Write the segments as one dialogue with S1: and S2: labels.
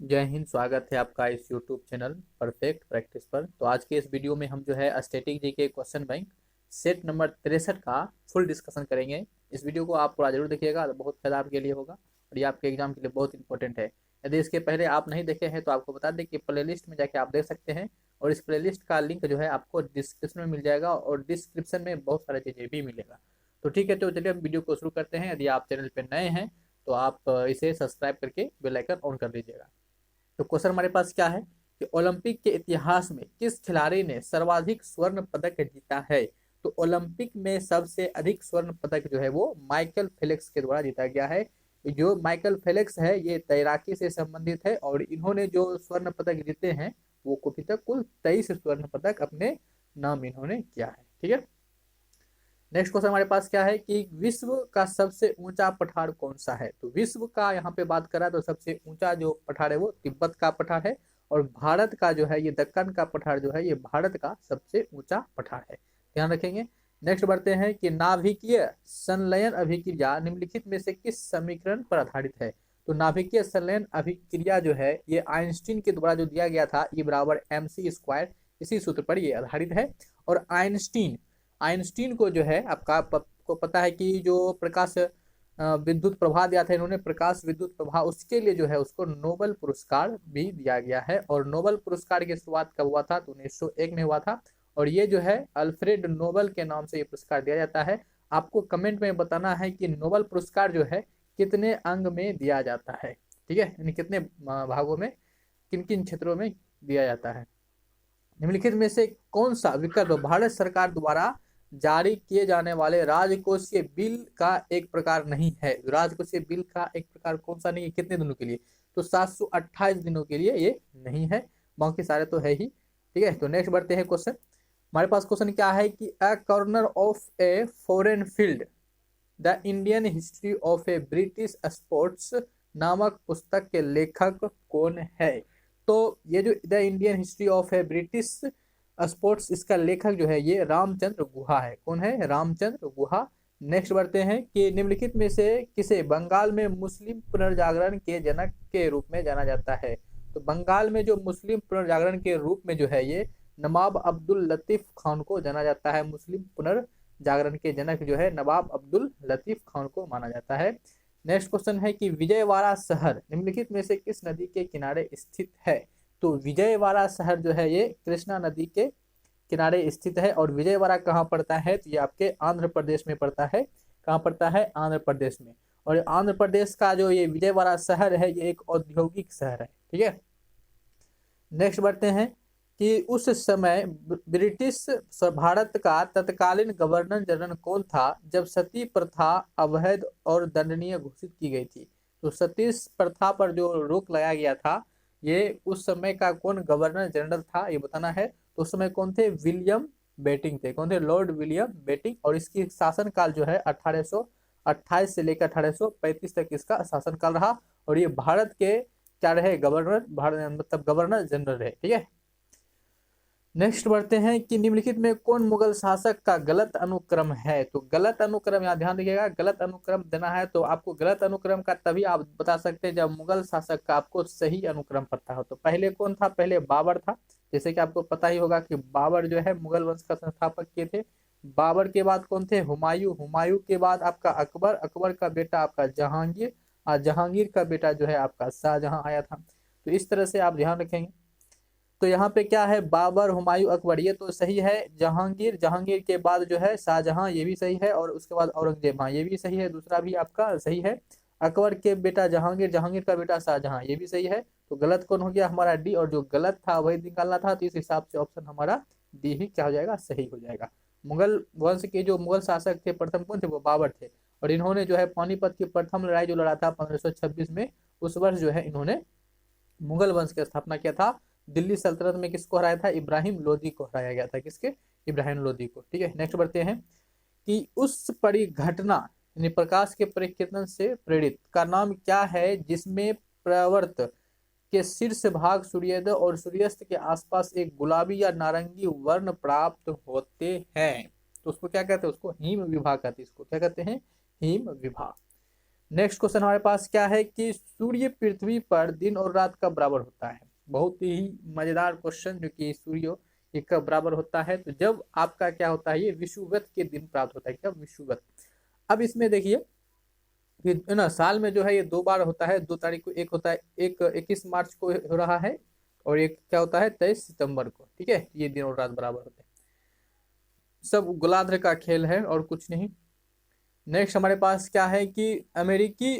S1: जय हिंद। स्वागत है आपका इस YouTube चैनल परफेक्ट प्रैक्टिस पर। तो आज के इस वीडियो में हम जो है स्टैटिक जी के क्वेश्चन बैंक सेट नंबर 63 का फुल डिस्कशन करेंगे। इस वीडियो को आप पूरा जरूर देखिएगा, बहुत फायदा आपके लिए होगा और ये आपके एग्जाम के लिए बहुत इंपॉर्टेंट है। यदि इसके पहले आप नहीं देखे हैं तो आपको बता दें कि प्ले लिस्ट में जाके आप देख सकते हैं और इस प्ले लिस्ट का लिंक जो है आपको डिस्क्रिप्शन में मिल जाएगा और डिस्क्रिप्शन में बहुत सारी चीज़ें भी मिलेगा। तो ठीक है, तो चलिए हम वीडियो को शुरू करते हैं। यदि आप चैनल पर नए हैं तो आप इसे सब्सक्राइब करके बेल आइकन ऑन कर दीजिएगा। तो क्वेश्चन हमारे पास क्या है कि ओलंपिक के इतिहास में किस खिलाड़ी ने सर्वाधिक स्वर्ण पदक जीता है। तो ओलंपिक में सबसे अधिक स्वर्ण पदक जो है वो माइकल फेलिक्स के द्वारा जीता गया है। जो माइकल फेलिक्स है ये तैराकी से संबंधित है और इन्होंने जो स्वर्ण पदक जीते हैं वो अभी तक कुल 23 स्वर्ण पदक अपने नाम इन्होंने किया है। ठीक है, नेक्स्ट क्वेश्चन हमारे पास क्या है कि विश्व का सबसे ऊंचा पठार कौन सा है। तो विश्व का यहाँ पे बात करा तो सबसे ऊंचा जो पठार है वो तिब्बत का पठार है और भारत का जो है ये दक्कन का पठार जो है ये भारत का सबसे ऊंचा पठार है, ध्यान रखेंगे। नेक्स्ट बढ़ते हैं कि नाभिकीय संलयन अभिक्रिया निम्नलिखित में से किस समीकरण पर आधारित है। तो नाभिकीय संलयन अभिक्रिया जो है ये आइंस्टीन के द्वारा जो दिया गया था E बराबर mc², इसी सूत्र पर ये आधारित है। और आइंस्टीन आइंस्टीन को जो है आपको पता है कि जो प्रकाश विद्युत प्रभाव दिया था इन्होंने, प्रकाश विद्युत प्रभाव, उसके लिए जो है उसको नोबेल पुरस्कार भी दिया गया है। और नोबेल पुरस्कार की शुरुआत कब हुआ था तो 1901 में हुआ था और ये जो है अल्फ्रेड नोबेल के नाम से ये पुरस्कार दिया जाता है। आपको कमेंट में बताना है कि नोबेल पुरस्कार जो है कितने अंग में दिया जाता है, ठीक है, यानी कितने भागों में, किन किन क्षेत्रों में दिया जाता है। निम्नलिखित में से कौन सा विकल्प भारत सरकार द्वारा जारी किए जाने वाले राजकोषीय बिल का एक प्रकार नहीं है। राजकोषीय बिल का एक प्रकार कौन सा नहीं है, कितने दिनों के लिए, तो 728 दिनों के लिए ये नहीं है, बाकी सारे तो है ही। ठीक है, तो नेक्स्ट बढ़ते हैं क्वेश्चन। हमारे पास क्वेश्चन क्या है कि a corner of a foreign field the Indian history of A British sports नामक पुस्तक के लेखक कौन है। तो ये जो the Indian history of A British sports, इसका लेखक जो है ये रामचंद्र गुहा है। कौन है? रामचंद्र गुहा। नेक्स्ट बढ़ते हैं कि निम्नलिखित में से किसे बंगाल में मुस्लिम पुनर्जागरण के जनक के रूप में जाना जाता है। तो बंगाल में जो मुस्लिम पुनर्जागरण के रूप में जो है ये नवाब अब्दुल लतीफ खान को जाना जाता है। मुस्लिम पुनर्जागरण के जनक जो है नवाब अब्दुल लतीफ खान को माना जाता है। नेक्स्ट क्वेश्चन है कि विजयवाड़ा शहर निम्नलिखित में से किस नदी के किनारे स्थित है। तो विजयवाड़ा शहर जो है ये कृष्णा नदी के किनारे स्थित है। और विजयवाड़ा कहाँ पड़ता है तो ये आपके आंध्र प्रदेश में पड़ता है। कहाँ पड़ता है? आंध्र प्रदेश में। और आंध्र प्रदेश का जो ये विजयवाड़ा शहर है ये एक औद्योगिक शहर है। ठीक है, नेक्स्ट बढ़ते हैं कि उस समय ब्रिटिश भारत का तत्कालीन गवर्नर जनरल कौन था जब सती प्रथा अवैध और दंडनीय घोषित की गई थी। तो सती प्रथा पर जो रोक लगाया गया था ये उस समय का कौन गवर्नर जनरल था ये बताना है। तो उस समय कौन थे? विलियम बेटिंग थे। कौन थे? Lord William Bentinck. और इसकी शासनकाल जो है 1828 से लेकर 1835 तक इसका शासनकाल रहा और ये भारत के क्या रहे? गवर्नर, भारत मतलब गवर्नर जनरल रहे। ठीक है, नेक्स्ट बढ़ते हैं कि निम्नलिखित में कौन मुगल शासक का गलत अनुक्रम है। तो गलत अनुक्रम, यहाँ ध्यान रखिएगा, गलत अनुक्रम देना है तो आपको गलत अनुक्रम का तभी आप बता सकते हैं जब मुगल शासक का आपको सही अनुक्रम पता हो। तो पहले कौन था? पहले बाबर था। जैसे कि आपको पता ही होगा कि बाबर जो है मुगल वंश का संस्थापक किए थे। बाबर के बाद कौन थे? हुमायूं। हुमायूं के बाद आपका अकबर। अकबर का बेटा आपका जहांगीर और जहांगीर का बेटा जो है आपका शाहजहां आया था। तो इस तरह से आप ध्यान रखेंगे। तो यहाँ पे क्या है? बाबर, हुमायूं, अकबर, ये तो सही है। जहांगीर, जहांगीर के बाद जो है शाहजहां, ये भी सही है। और उसके बाद औरंगजेब, हाँ ये भी सही है, दूसरा भी आपका सही है। अकबर के बेटा जहांगीर, जहांगीर का बेटा शाहजहां, ये भी सही है। तो गलत कौन हो गया? हमारा डी। और जो गलत था वही निकालना था, तो इस हिसाब से ऑप्शन हमारा डी ही क्या हो जाएगा? सही हो जाएगा। मुगल वंश के जो मुगल शासक थे प्रथम कौन थे? वो बाबर थे। और इन्होंने जो है पानीपत की प्रथम लड़ाई जो लड़ा था 1526 में, उस वर्ष जो है इन्होंने मुगल वंश की स्थापना किया था। दिल्ली सल्तनत में किसको हराया था? इब्राहिम लोदी को हराया गया था। किसके? इब्राहिम लोदी को। ठीक है, नेक्स्ट बढ़ते हैं कि उस परिघटना यानी प्रकाश के परिकीर्तन से प्रेरित का नाम क्या है जिसमें प्रवर्त के शीर्ष भाग सूर्योदय और सूर्यास्त के आसपास एक गुलाबी या नारंगी वर्ण प्राप्त होते हैं। तो उसको क्या कहते हैं? उसको हिम विभाग कहते हैं। इसको क्या कहते हैं? हिम विभाग। नेक्स्ट क्वेश्चन हमारे पास क्या है कि सूर्य पृथ्वी पर दिन और रात कब बराबर होता है। बहुत ही मजेदार क्वेश्चन, जो कि सूर्य ये कब बराबर होता है। तो जब आपका क्या होता है, ये विषुवत के दिन प्राप्त होता है। क्या विषुवत। अब इसमें देखिए कि ना साल में जो है ये 2 बार होता है। 2 तारीख को एक होता है, एक 21 मार्च को हो रहा है, और एक क्या होता है 23 सितंबर को। ठीक है, ये दिन और रात बराबर होते हैं। सब गोलार्ध का खेल है और कुछ नहीं। नेक्स्ट हमारे पास क्या है कि अमेरिकी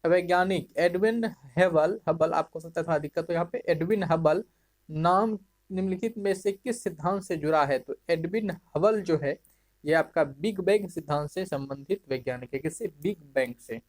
S1: वैज्ञानिक एडविन हेबल, हबल आपको सकता है थोड़ा दिक्कत तो यहाँ पे, एडविन हबल नाम निम्नलिखित में से किस सिद्धांत से जुड़ा है। तो एडविन हबल जो है ये आपका बिग बैंग सिद्धांत से संबंधित वैज्ञानिक है। किससे? बिग बैंग से।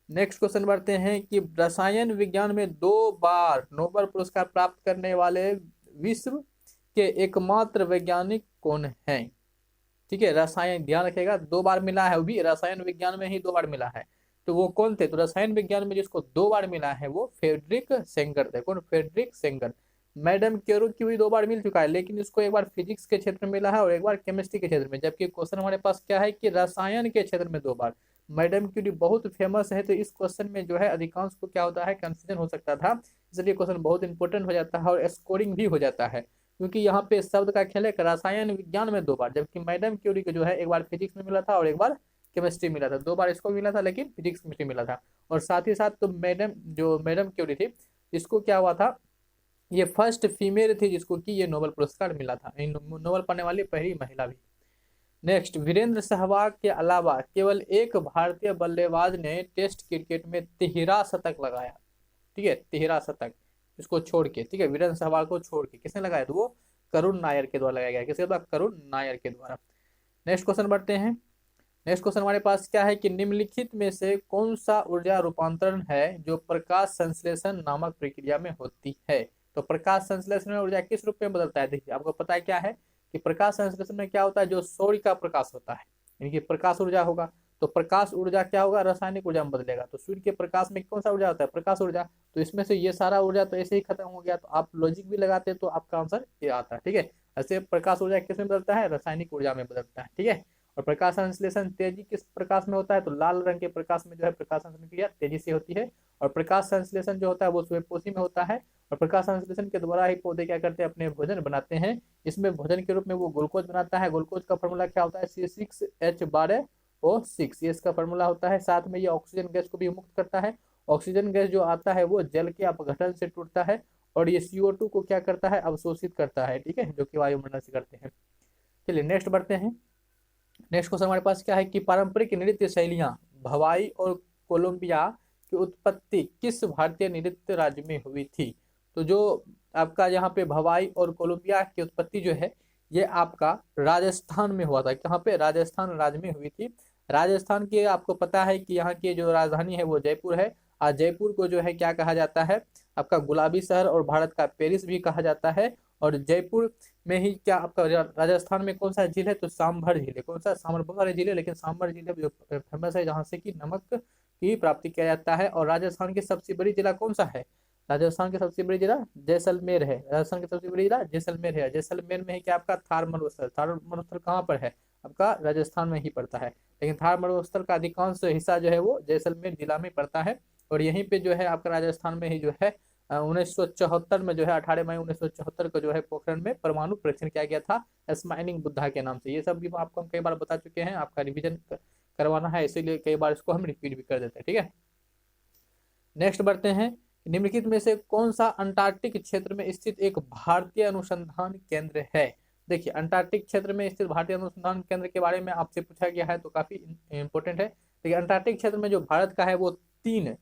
S1: नेक्स्ट क्वेश्चन बढ़ते हैं कि रसायन विज्ञान में 2 बार नोबेल पुरस्कार प्राप्त करने वाले विश्व के एकमात्र वैज्ञानिक कौन हैं। ठीक है, रसायन ध्यान रखिएगा, 2 बार मिला है, वो भी रसायन विज्ञान में ही 2 बार मिला है। तो वो कौन थे? तो रसायन विज्ञान में जिसको 2 बार मिला है वो फ्रेडरिक सेंगर थे। कौन? Frederick Sanger. मैडम क्यूरी की भी 2 बार मिल चुका है, लेकिन इसको एक बार फिजिक्स के क्षेत्र में मिला है और एक बार केमिस्ट्री के क्षेत्र में। जबकि क्वेश्चन हमारे पास क्या है कि रसायन के क्षेत्र में 2 बार। मैडम क्यूरी बहुत फेमस है, तो इस क्वेश्चन में जो है अधिकांश को क्या होता है, कंफ्यूजन हो सकता था। इसलिए क्वेश्चन बहुत इंपॉर्टेंट हो जाता है और स्कोरिंग भी हो जाता है, क्योंकि यहाँ पे शब्द का खेल है। रसायन विज्ञान में 2 बार, जबकि मैडम क्यूरी को जो है एक बार फिजिक्स में मिला था और एक बार केमिस्ट्री मिला था। 2 बार इसको मिला था, लेकिन फिजिक्स केमिस्ट्री मिला था। और साथ ही साथ तो मैडम क्यूरी थी, इसको क्या हुआ था, ये फर्स्ट फीमेल थी जिसको कि ये नोबेल पुरस्कार मिला था, नोबेल पाने वाली पहली महिला भी। नेक्स्ट, वीरेंद्र सहवाग के अलावा केवल एक भारतीय बल्लेबाज ने टेस्ट क्रिकेट में 13 शतक लगाया। ठीक है, 13 शतक इसको छोड़ के। ठीक है, वीरेंद्र सहवाग को छोड़ के किसने लगाया? तो वो करुण नायर के द्वारा लगाया गया। किसके द्वारा? करुण नायर के द्वारा। नेक्स्ट क्वेश्चन बढ़ते हैं। नेक्स्ट क्वेश्चन हमारे पास क्या है कि निम्नलिखित में से कौन सा ऊर्जा रूपांतरण है जो प्रकाश संश्लेषण नामक प्रक्रिया में होती है। तो प्रकाश संश्लेषण में ऊर्जा किस रूप में बदलता है। देखिए, आपको पता है क्या है कि प्रकाश संश्लेषण में क्या होता है, जो सूर्य का प्रकाश होता है, यानी कि प्रकाश ऊर्जा होगा। तो प्रकाश ऊर्जा क्या होगा, रासायनिक ऊर्जा में बदलेगा। तो सूर्य के प्रकाश में कौन सा ऊर्जा होता है? प्रकाश ऊर्जा। तो इसमें से ये सारा ऊर्जा तो ऐसे ही खत्म हो गया। तो आप लॉजिक भी लगाते हैं तो आपका आंसर ये आता है। ठीक है, ऐसे प्रकाश ऊर्जा किस में बदलता है? रासायनिक ऊर्जा में बदलता है। ठीक है, और प्रकाश संश्लेषण तेजी किस प्रकाश में होता है? तो लाल रंग के प्रकाश में जो है प्रकाश संश्लेषण क्रिया तेजी से होती है। और प्रकाश संश्लेषण जो होता है वो सूर्यपोषी में होता है। और प्रकाश संश्लेषण के द्वारा ही पौधे क्या करते हैं, अपने भोजन बनाते हैं। इसमें भोजन के रूप में वो ग्लूकोज बनाता है। ग्लूकोज का फॉर्मूला क्या होता है? C6H12O6, ये इसका फॉर्मूला होता है। साथ में ये ऑक्सीजन गैस को भी मुक्त करता है। ऑक्सीजन गैस जो आता है वो जल के अपघटन से टूटता है, और ये CO2 को क्या करता है? अवशोषित करता है। ठीक है, जो कि वायुमंडल से करते हैं। चलिए नेक्स्ट बढ़ते हैं। नेक्स्ट क्वेश्चन हमारे पास क्या है कि पारंपरिक नृत्य शैलियां भवाई और कोलंबिया की उत्पत्ति किस भारतीय नृत्य राज्य में हुई थी। तो जो आपका यहाँ पे भवाई और कोलंबिया की उत्पत्ति जो है ये आपका राजस्थान में हुआ था। कहाँ पे? राजस्थान राज्य में हुई थी। राजस्थान के आपको पता है कि यहाँ की जो राजधानी है वो जयपुर है। और जयपुर को जो है क्या कहा जाता है? आपका गुलाबी शहर और भारत का पेरिस भी कहा जाता है। और जयपुर में ही क्या आपका राजस्थान में कौन सा झील है? तो सांभर झील है। कौन सा? सांभर, बहुत सारे झील है, लेकिन सांभर झील जो फेमस है, जहाँ से कि नमक की प्राप्ति किया जाता है। और राजस्थान की सबसे बड़ी जिला कौन सा है? राजस्थान की सबसे बड़ी जिला जैसलमेर है। राजस्थान की सबसे बड़ी जिला जैसलमेर है। जैसलमेर में ही क्या आपका थार मरुस्थल। थार मरुस्थल कहाँ पर है? आपका राजस्थान में ही पड़ता है। लेकिन थार मरुस्थल का अधिकांश हिस्सा जो है वो जैसलमेर जिला में पड़ता है। और यहीं पे जो है आपका राजस्थान में ही जो है 1974 में जो है 18 मई 1974 को जो है पोखरण में परमाणु परीक्षण किया गया था, स्माइलिंग बुद्धा के नाम से। ये सब भी आपको हम कई बार बता चुके हैं, आपका रिवीजन करवाना है, इसीलिए कई बार इसको हम रिपीट भी कर देते हैं। ठीक है, नेक्स्ट बढ़ते हैं। निम्नलिखित में से कौन सा अंटार्कटिक क्षेत्र में स्थित एक भारतीय अनुसंधान केंद्र है। देखिए, अंटार्कटिक क्षेत्र में स्थित भारतीय अनुसंधान केंद्र के बारे में आपसे पूछा गया है, तो काफी इंपोर्टेंट है। देखिए, अंटार्कटिक क्षेत्र में जो भारत का है वो तीन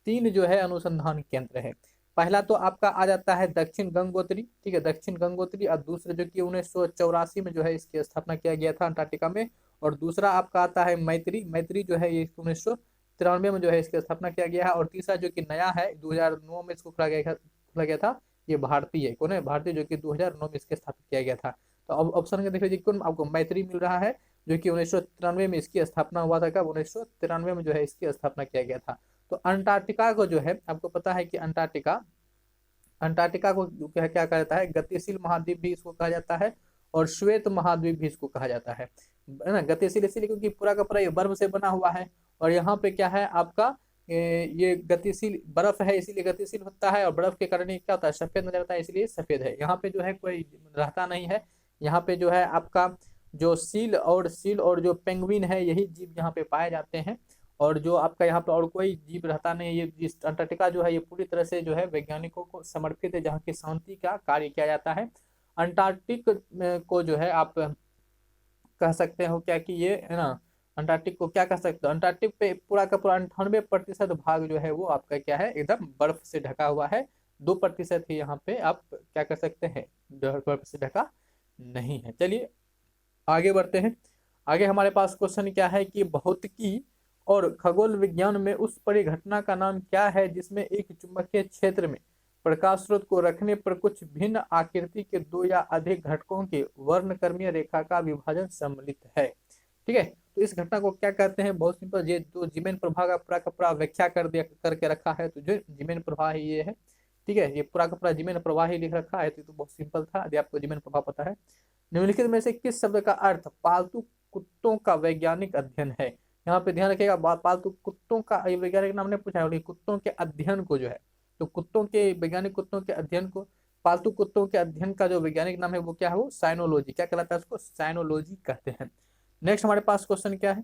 S1: तीन जो है अनुसंधान केंद्र है। पहला तो आपका आ जाता है दक्षिण गंगोत्री। ठीक है, दक्षिण गंगोत्री। और दूसरे जो कि 1984 में जो है इसकी स्थापना किया गया था अंटार्कटिका में। और दूसरा आपका आता है मैत्री। मैत्री जो है ये 1993 में जो है इसकी स्थापना किया गया है। और तीसरा जो कि नया है 2009 में इसको खोला गया था, ये भारतीय कौन है? भारतीय, जो कि 2009 में इसके स्थापित किया गया था। तो अब ऑप्शन के देखिए कौन आपको मैत्री मिल रहा है, जो कि 1993 में इसकी स्थापना हुआ था। कब? 1993 में जो है इसकी स्थापना किया गया था। तो अंटार्कटिका को जो है आपको पता है कि अंटार्कटिका को क्या क्या कहा जाता है? गतिशील महाद्वीप भी इसको कहा जाता है, और श्वेत महाद्वीप भी इसको कहा जाता है ना। गतिशील इसीलिए क्योंकि पूरा का पूरा ये बर्फ से बना हुआ है। और यहाँ पे क्या है आपका ये गतिशील बर्फ है इसीलिए गतिशील होता है, और बर्फ के कारण ये क्या होता है, सफेद नजर आता है इसलिए सफेद है। यहाँ पे जो है कोई रहता नहीं है। यहाँ पे जो है आपका जो सील और जो पेंगुइन है यही जीव यहाँ पे पाए जाते हैं। और जो आपका यहाँ पे और कोई जीव रहता नहीं है। ये इस अंटार्कटिका जो है ये पूरी तरह से जो है वैज्ञानिकों को समर्पित है, जहाँ की शांति का कार्य किया जाता है। अंटार्कटिक को जो है आप कह सकते हो क्या कि ये है ना, अंटार्कटिक को क्या कह सकते हो, अंटार्कटिक पे पूरा का पूरा 98% भाग जो है वो आपका क्या है, एकदम बर्फ से ढका हुआ है। 2% ही यहाँ पे आप क्या कर सकते हैं, जो बर्फ से ढका नहीं है। चलिए आगे बढ़ते हैं। आगे हमारे पास क्वेश्चन क्या है कि भौतिकी और खगोल विज्ञान में उस परिघटना का नाम क्या है जिसमें एक चुंबकीय क्षेत्र में प्रकाश स्रोत को रखने पर कुछ भिन्न आकृति के दो या अधिक घटकों के वर्णक्रमीय रेखा का विभाजन सम्मिलित है। ठीक है, तो इस घटना को क्या कहते हैं, बहुत सिंपल, ये जो जीमेन प्रभा का पूरा व्याख्या कर दिया करके रखा है, तो जो जीमेन प्रभा ही ये है। ठीक है, ये पूरा का पूरा जीमेन प्रभा ही लिख रखा है, तो बहुत सिंपल था, यदि आपको जीमेन प्रभा पता है। निम्नलिखित में से किस शब्द का अर्थ पालतू कुत्तों का वैज्ञानिक अध्ययन है। यहाँ पे ध्यान रखिएगा, पालतू कुत्तों का वैज्ञानिक नाम ने पूछा है, कुत्तों के अध्ययन को जो है, तो कुत्तों के वैज्ञानिक कुत्तों के अध्ययन को, पालतू कुत्तों के अध्ययन का जो वैज्ञानिक नाम है वो क्या है, वो साइनोलॉजी, क्या कहलाता है उसको, साइनोलॉजी कहते हैं। नेक्स्ट हमारे पास क्वेश्चन क्या है,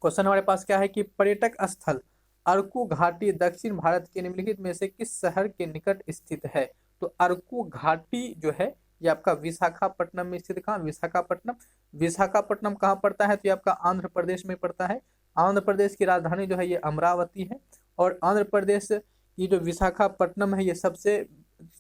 S1: क्वेश्चन हमारे पास क्या है कि पर्यटक स्थल अरकू घाटी दक्षिण भारत के निम्नलिखित में से किस शहर के निकट स्थित है। तो अरकू घाटी जो है ये आपका विशाखापट्टनम में स्थित, कहाँ, विशाखापट्टनम। विशाखापट्टनम कहाँ पड़ता है, तो ये आपका आंध्र प्रदेश में पड़ता है। आंध्र प्रदेश की राजधानी जो है ये अमरावती है। और आंध्र प्रदेश की जो विशाखापट्टनम है ये सबसे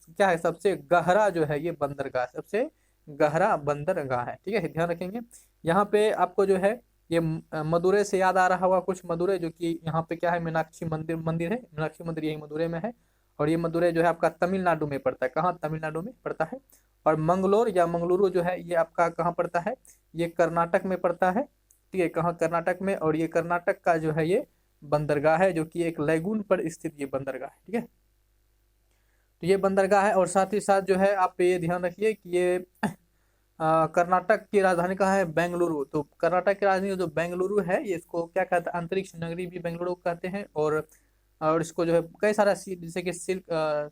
S1: क्या है, सबसे गहरा जो है ये बंदरगाह, सबसे गहरा बंदरगाह है। ठीक है, ध्यान रखेंगे। यहाँ पे आपको जो है ये मदुरै से याद आ रहा होगा कुछ, मदुरै जो कि यहाँ पे क्या है, मीनाक्षी मंदिर है, मीनाक्षी मंदिर यही मदुरै में है। और ये मदुरै जो है आपका तमिलनाडु में पड़ता है, कहाँ, तमिलनाडु में पड़ता है। और मंगलोर या मंगलुरु जो है ये आपका कहाँ पड़ता है, ये कर्नाटक में पड़ता है। ठीक है, कहाँ, कर्नाटक में। और ये कर्नाटक का जो है ये बंदरगाह है, जो कि एक लैगून पर स्थित ये बंदरगाह है। ठीक है, तो ये बंदरगाह है। और साथ ही साथ जो है आप ये ध्यान रखिए कि ये कर्नाटक की राजधानी कहाँ है, बेंगलुरु। तो कर्नाटक की राजधानी जो बेंगलुरु है ये इसको क्या कहते हैं, अंतरिक्ष नगरी भी बेंगलुरु कहते हैं। और इसको जो है कई सारा जैसे कि सिल्क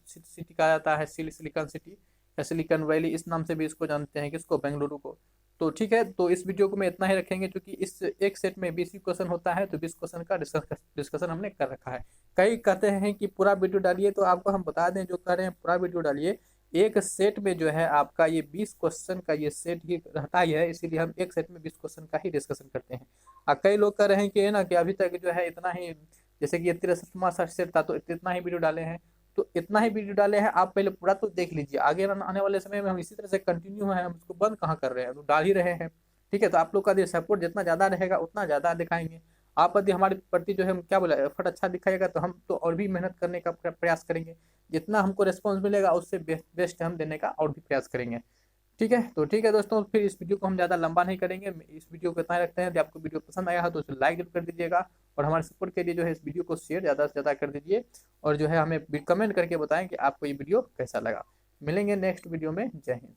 S1: सिटी कहा जाता है, सिलिकॉन सिटी या सिलिकॉन वैली, इस नाम से भी इसको जानते हैं, किसको, बेंगलुरु को। तो ठीक है, तो इस वीडियो को मैं इतना ही रखेंगे, क्योंकि इस एक सेट में 20 क्वेश्चन होता है, तो 20 क्वेश्चन का डिस्कशन हमने कर रखा है। कई कहते हैं कि पूरा वीडियो डालिए, तो आपको हम बता दें, जो कह रहे हैं पूरा वीडियो डालिए। एक सेट में जो है आपका ये 20 क्वेश्चन का ये सेट ही रहता ही है, इसीलिए हम एक सेट में 20 क्वेश्चन का ही डिस्कशन करते हैं। कई लोग कह रहे हैं कि ना कि अभी तक जो है इतना ही, जैसे कि ये 63वां सेट था तो इतना ही वीडियो डाले हैं, तो इतना ही वीडियो डाले हैं, आप पहले पूरा तो देख लीजिए। आगे आने वाले समय में हम इसी तरह से कंटिन्यू है, हम उसको बंद कहाँ कर रहे हैं, तो डाल ही रहे हैं। ठीक है, तो आप लोग का सपोर्ट जितना ज़्यादा रहेगा उतना ज़्यादा दिखाएंगे। आप यदि हमारे प्रति जो है हम क्या बोला, एफर्ट अच्छा दिखाएगा, तो हम तो और भी मेहनत करने का प्रयास करेंगे। जितना हमको रिस्पॉन्स मिलेगा उससे बेस्ट हम देने का और भी प्रयास करेंगे। ठीक है, तो ठीक है दोस्तों, फिर इस वीडियो को हम ज़्यादा लंबा नहीं करेंगे, इस वीडियो को इतना ही रखते हैं। यदि आपको वीडियो पसंद आया है तो उसे लाइक जरूर कर दीजिएगा, और हमारे सपोर्ट के लिए जो है इस वीडियो को शेयर ज़्यादा से ज़्यादा कर दीजिए, और जो है हमें कमेंट करके बताएं कि आपको ये वीडियो कैसा लगा। मिलेंगे नेक्स्ट वीडियो में। जय हिंद।